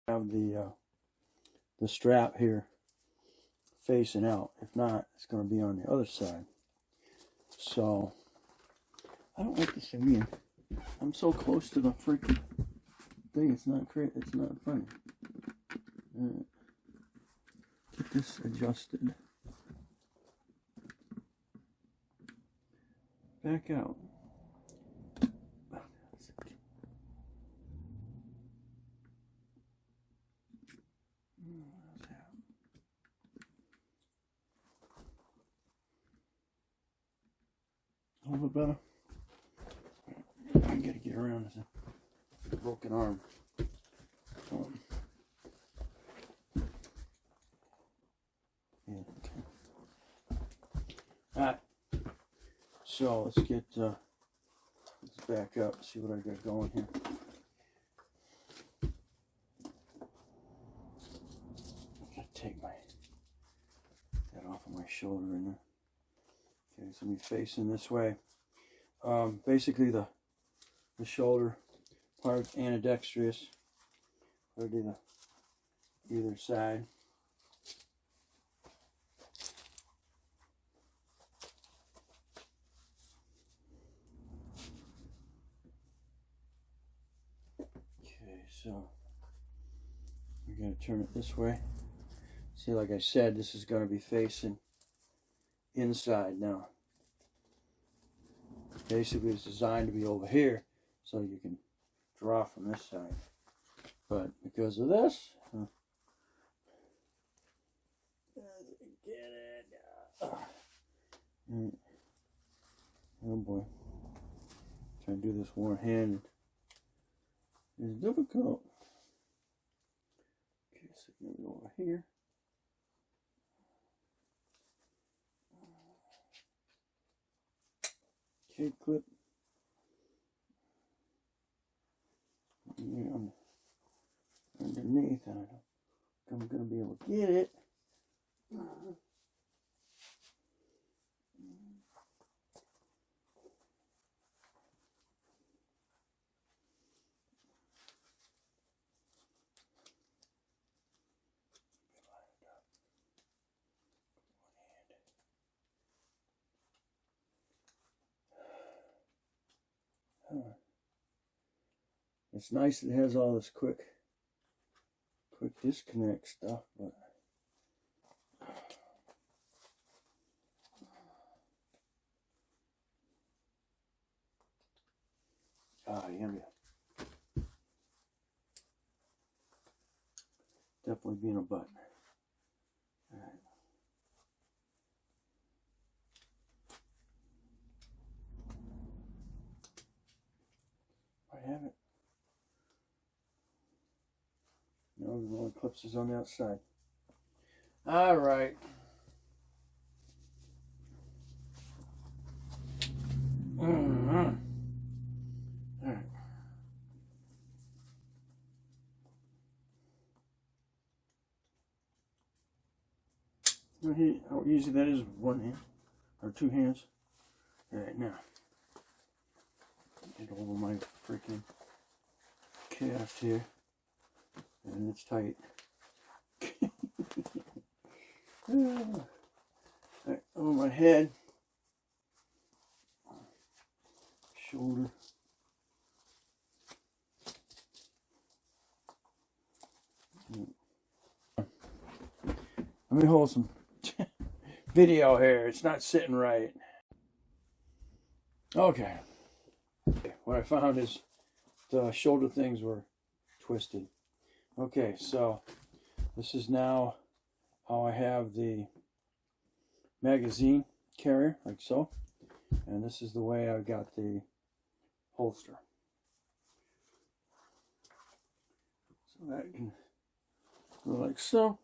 Have the strap here facing out. If not, it's going to be on the other side. So I don't like this again. I'm so close to the freaking thing. It's not funny. Get this adjusted. Back out. A little bit better. I gotta get around this broken arm. Yeah, okay. Alright. So let's get let's back up, see what I got going here. I'm gonna take that off of my shoulder in there. Okay, so I'm facing this way. Basically the shoulder part ambidextrous, or to either side. Okay, so we're going to turn it this way. See, like I said, this is going to be facing inside now. Basically, it's designed to be over here so you can draw from this side. But because of this, get it. Oh boy, trying to do this one-handed is difficult. Okay, so I'm gonna go over here. Okay, clip. Underneath, I don't think I'm going to be able to get it. It's nice that it has all this quick disconnect stuff, but yeah. Definitely being a butt. All right. I have it. No, the only clips is on the outside. All right. All right. How easy that is with one hand or two hands. All right, now get over my freaking cast here, and it's tight. All right, over my head, shoulder. Let me hold some video here. It's not sitting right. Okay. What I found is the shoulder things were twisted. Okay, so this is now how I have the magazine carrier, like so. And this is the way I got the holster. So that can go like so.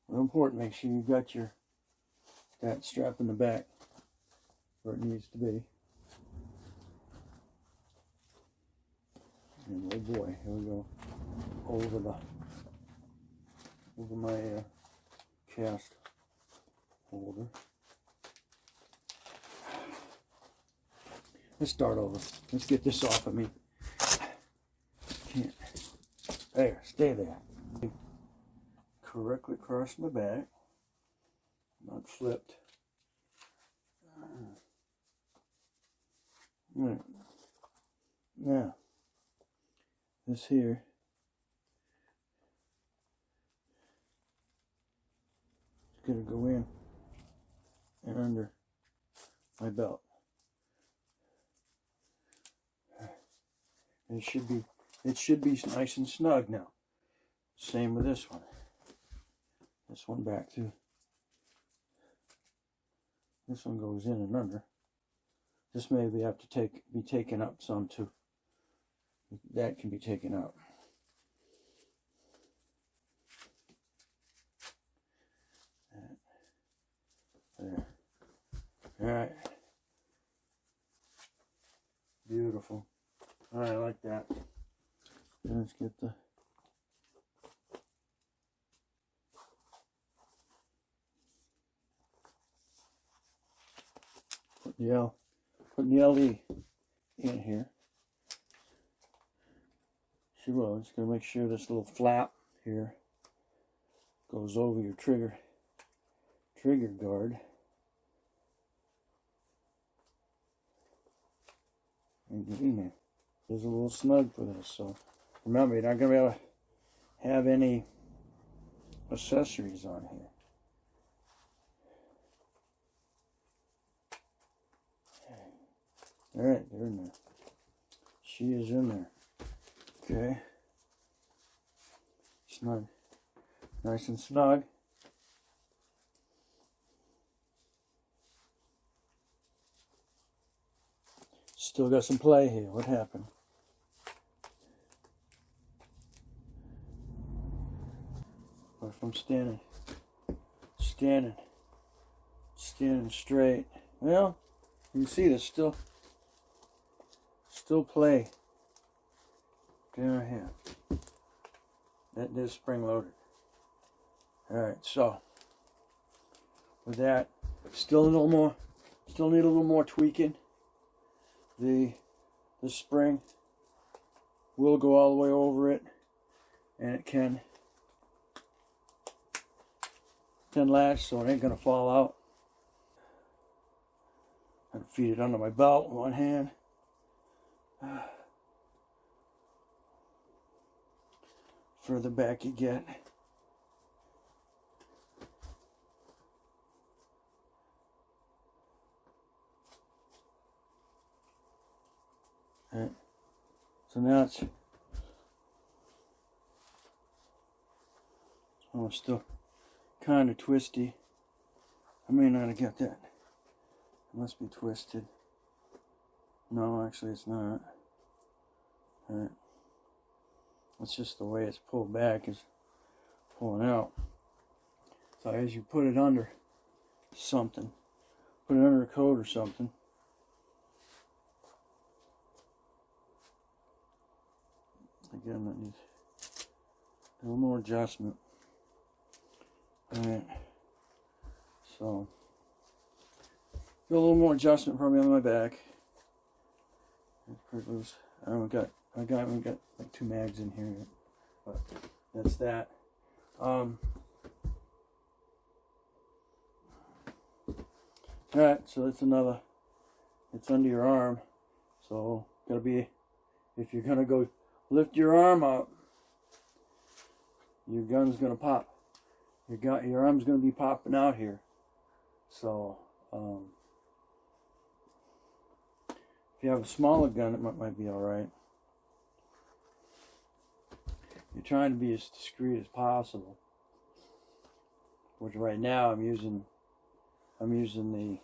Real important, make sure you've got that strap in the back where it needs to be. And oh boy, here we go over my cast holder. Let's start over. Let's get this off of me. There, stay there. Correctly across my back, not flipped. Right. Now, this here is going to go in and under my belt. And it should be nice and snug now. Same with this one. This one back too. This one goes in and under. This may have to be taken up some too. That can be taken out. There. All right. Beautiful. All right, I like that. Let's get the putting the LE in here. She will. Just gonna make sure this little flap here goes over your trigger guard. And get in there. There's a little snug for this, so remember, you're not gonna be able to have any accessories on here. All right, they're in there. She is in there. Okay. Snug. Nice and snug. Still got some play here. What happened? What if I'm standing straight? Well, you can see there's still play down here. That is spring loaded. Alright, so with that, still need a little more tweaking. The spring will go all the way over it, and it can latch, so it ain't gonna fall out. I'm gonna feed it under my belt with one hand. Further back you get, right. So now it's still kind of twisty. I may not have got that. It must be twisted. No, actually it's not. Alright. It's just the way it's pulled back is pulling out. So as you put it under something, put it under a coat or something, again, that needs a little more adjustment. Alright. So, a little more adjustment probably on my back. It's pretty loose. I haven't got like 2 mags in here yet, but that's that. Alright, so that's another, it's under your arm, so gotta be, if you're gonna go lift your arm up, your gun's gonna pop. Your arm's gonna be popping out here. So if you have a smaller gun, it might be all right. You're trying to be as discreet as possible. Which right now I'm using the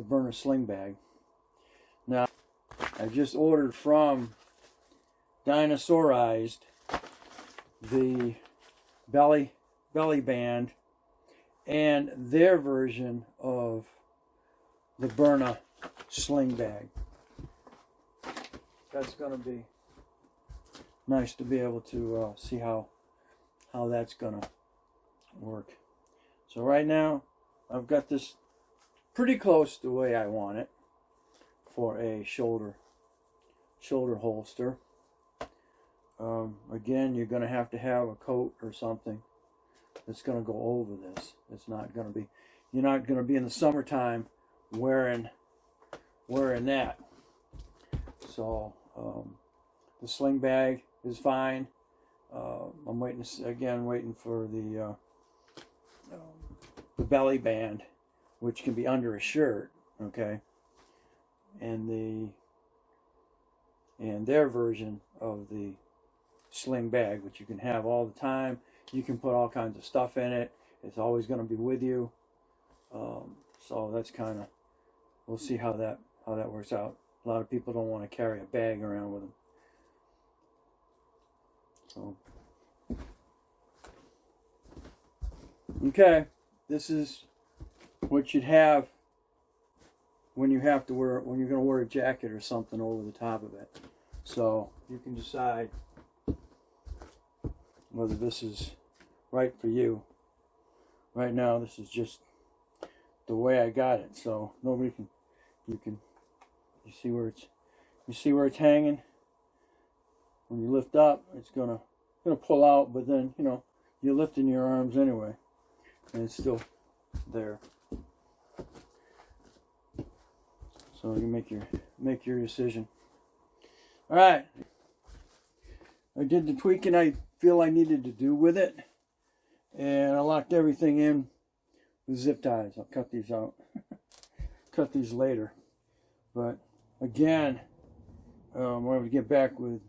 burner sling bag. Now I just ordered from Dinasorized the belly band and their version of the burner sling bag. That's going to be nice to be able to see how that's going to work. So right now I've got this pretty close to the way I want it for a shoulder holster. Again, you're going to have a coat or something that's going to go over this. It's not going to be, you're not going to be in the summertime wearing that. So the sling bag is fine. I'm waiting for the belly band, which can be under a shirt, okay, and their version of the sling bag, which you can have all the time. You can put all kinds of stuff in it. It's always going to be with you. So that's kind of, we'll see how that works out. A lot of people don't want to carry a bag around with them. So, okay, this is what you'd have when you're going to wear a jacket or something over the top of it. So you can decide whether this is right for you. Right now, this is just the way I got it. So nobody can. You see where it's hanging. When you lift up, it's gonna pull out, but then you're lifting your arms anyway, and it's still there. So you make your decision. All right, I did the tweaking I feel I needed to do with it, and I locked everything in with zip ties. I'll cut these out. Cut these later, but again, when we get back with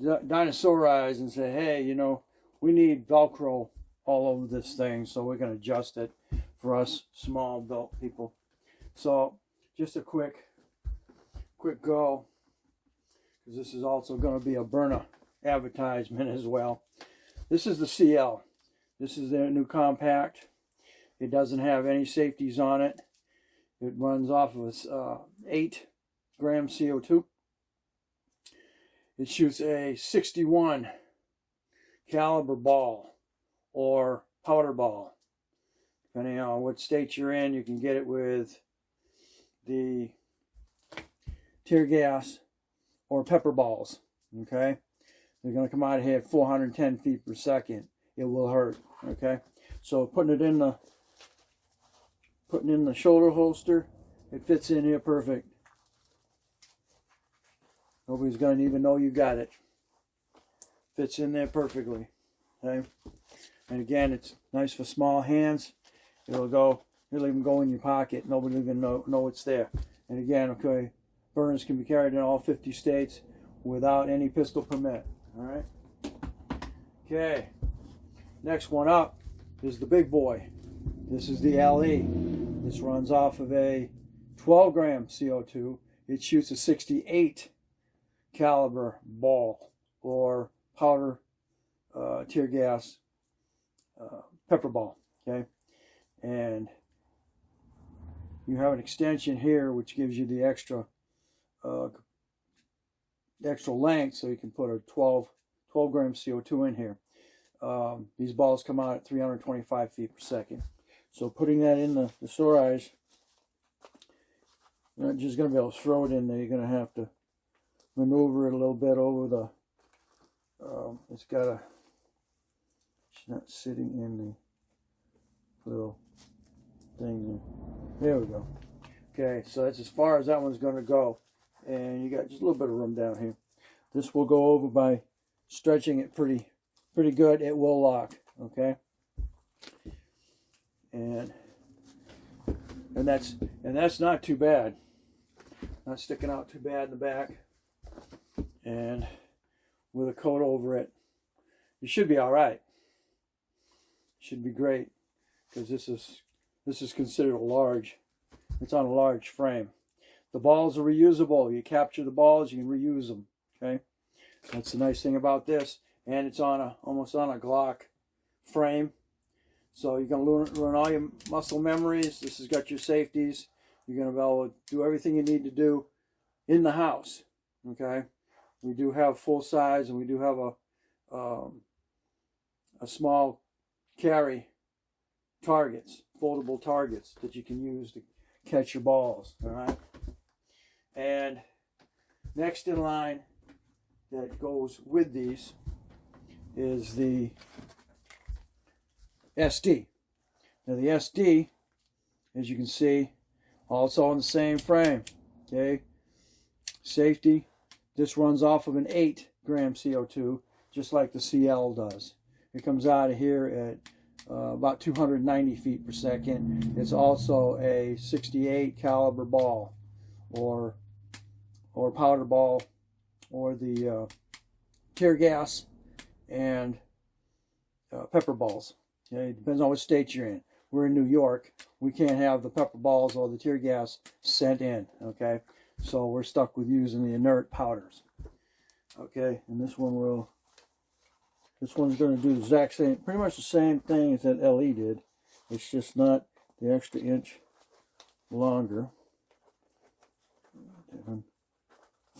dinasorized and say, hey, we need Velcro all over this thing, so we're going to adjust it for us small built people. So just a quick go, because this is also going to be a burner advertisement as well. This is the CL. This is their new compact. It doesn't have any safeties on it. It runs off of a 8 gram CO2. It shoots a 61 caliber ball or powder ball. Depending on what state you're in, you can get it with the tear gas or pepper balls. Okay? They're going to come out of here at 410 feet per second. It will hurt. Okay? So putting it in the shoulder holster, it fits in here perfect. Nobody's going to even know you got it. Fits in there perfectly. Okay? And again, it's nice for small hands. It'll even go in your pocket. Nobody will even know it's there. And again, okay, burners can be carried in all 50 states without any pistol permit. All right? Okay. Next one up is the big boy. This is the LE. This runs off of a 12 gram CO2. It shoots a 68 caliber ball or powder tear gas pepper ball. Okay, and you have an extension here which gives you the extra length, so you can put a 12 gram CO2 in here. These balls come out at 325 feet per second. So putting that in the Sorise, you're not just going to be able to throw it in there. You're going to have to maneuver it a little bit over the, it's not sitting in the little thing there. There we go. Okay, so that's as far as that one's going to go. And you got just a little bit of room down here. This will go over by stretching it pretty good. It will lock, okay? And that's not too bad. Not sticking out too bad in the back. And with a coat over it, you should be all right. Should be great, because this is considered a large. It's on a large frame. The balls are reusable. You capture the balls, you can reuse them. Okay, that's the nice thing about this. And it's almost on a Glock frame, so you're gonna learn all your muscle memories. This has got your safeties. You're gonna be able to do everything you need to do in the house. Okay, we do have full size, and we do have a small carry targets, foldable targets that you can use to catch your balls. All right. And next in line that goes with these is the SD. Now the SD, as you can see, also on the same frame. Okay, safety. This runs off of an 8 gram CO2, just like the CL does. It comes out of here at about 290 feet per second. It's also a 68 caliber ball, or powder ball, or the tear gas and pepper balls. Okay, it depends on what state you're in. We're in New York. We can't have the pepper balls or the tear gas sent in. Okay, so we're stuck with using the inert powders. Okay, and this one's going to do the exact same, pretty much the same thing as that LE did. It's just not the extra inch longer.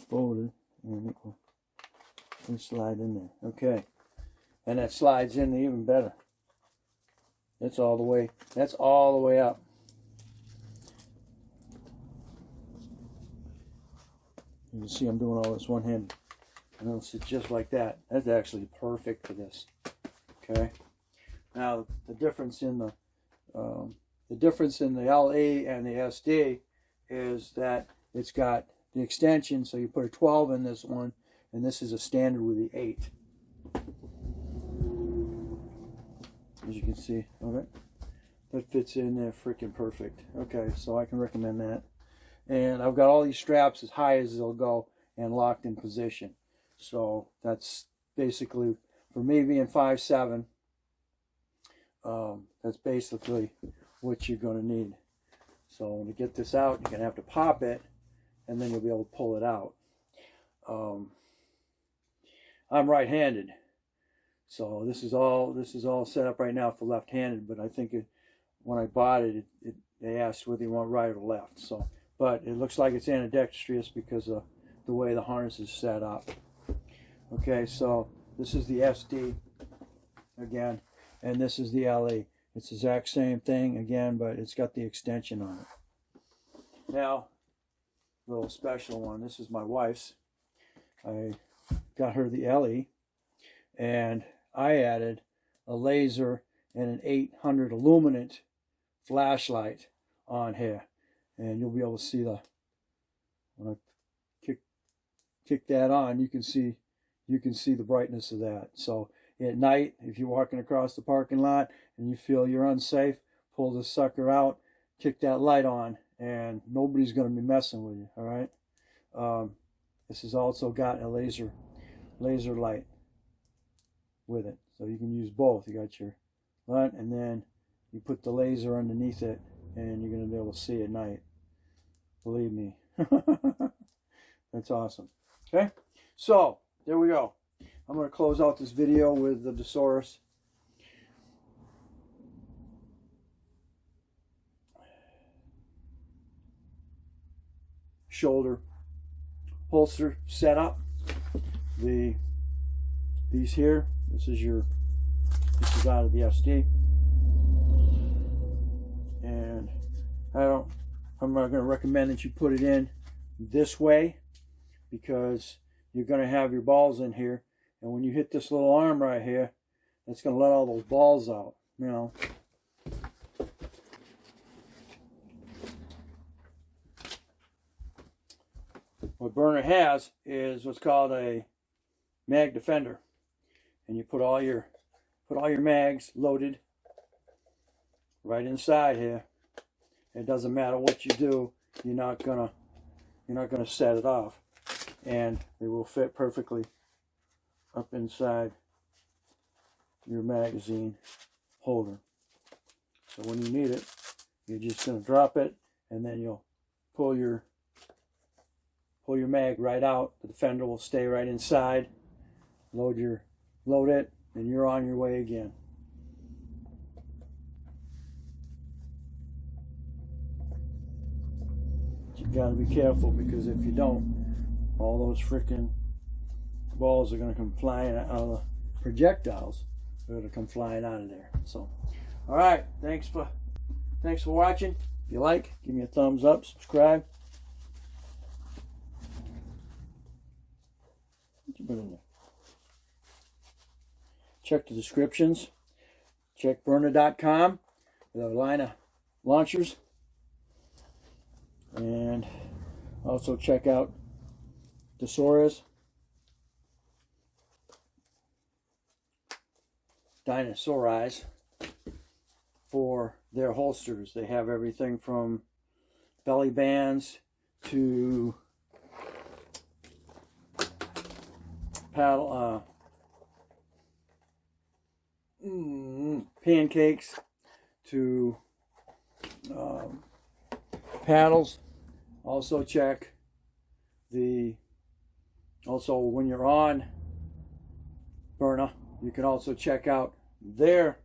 Folded, and it will slide in there. Okay, and that slides in even better. That's all the way. That's all the way up. You can see I'm doing all this one-handed. And it'll sit just like that. That's actually perfect for this. Okay. Now the difference in the LE and the SD is that it's got the extension. So you put a 12 in this one, and this is a standard with the 8. As you can see, okay, that fits in there freaking perfect. Okay, so I can recommend that. And I've got all these straps as high as they'll go and locked in position. So that's basically, for me being 5'7", that's basically what you're going to need. So to get this out, you're going to have to pop it, and then you'll be able to pull it out. I'm right-handed. So this is all set up right now for left-handed, but I think when I bought it, they asked whether you want right or left. So, but it looks like it's ambidextrous because of the way the harness is set up. Okay, so this is the SD again, and this is the LE. It's the exact same thing again, but it's got the extension on it. Now, little special one. This is my wife's. I got her the LE, and I added a laser and an 800 illuminant flashlight on here, and you'll be able to see when I kick that on, you can see the brightness of that. So at night, if you're walking across the parking lot and you feel you're unsafe, pull this sucker out, kick that light on, and nobody's going to be messing with you. All right. This has also got a laser light with it, so you can use both. You got your light, and then you put the laser underneath it, and you're going to be able to see at night. Believe me. That's awesome. Okay, so there we go. I'm going to close out this video with the dinasorized. Shoulder holster setup. These here. This is out of the SD. And I'm not going to recommend that you put it in this way, because you're going to have your balls in here, and when you hit this little arm right here, it's going to let all those balls out. You know. What burner has is what's called a mag defender, and you put all your mags loaded right inside here. It doesn't matter what you do, you're not gonna set it off, and it will fit perfectly up inside your magazine holder. So when you need it, you're just gonna drop it, and then you'll pull your mag right out. The defender will stay right inside. Load it, and you're on your way again. You gotta be careful, because if you don't, all those freaking balls are gonna come flying out of the projectiles. They're gonna come flying out of there. So, all right, thanks for watching. If you like, give me a thumbs up, subscribe. What you put in there? Check the descriptions. Check burner.com with a line of launchers. And also check out dinasorized for their holsters. They have everything from belly bands to paddle pancakes to paddles. Also check when you're on Burna, you can also check out their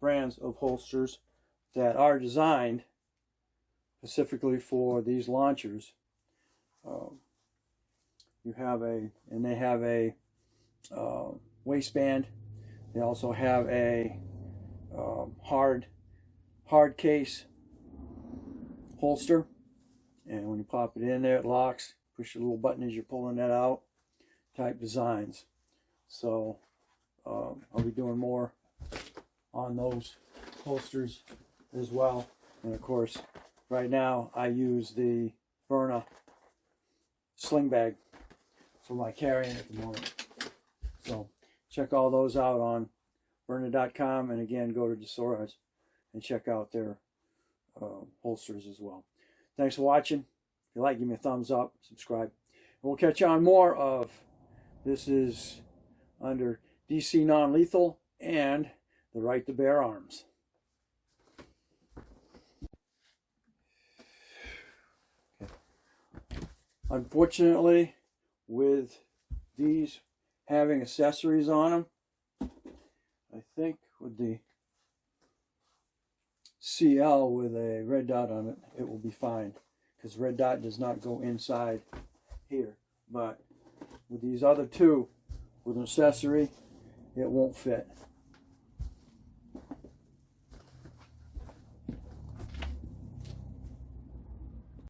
brands of holsters that are designed specifically for these launchers. They have a waistband. They also have a hard case holster, and when you pop it in there, it locks. Push the little button as you're pulling that out. Type designs. So I'll be doing more on those holsters as well. And of course, right now I use the Burna sling bag for my carrying at the moment. So check all those out on burner.com, and again, go to dinasorized and check out their holsters as well. Thanks for watching. If you like, give me a thumbs up, subscribe. We'll catch you on more of this. Is under DC Non-Lethal and the Right to Bear Arms. Okay. Unfortunately, with these having accessories on them, I think with the CL with a red dot on it, it will be fine, because red dot does not go inside here. But with these other two with an accessory, it won't fit.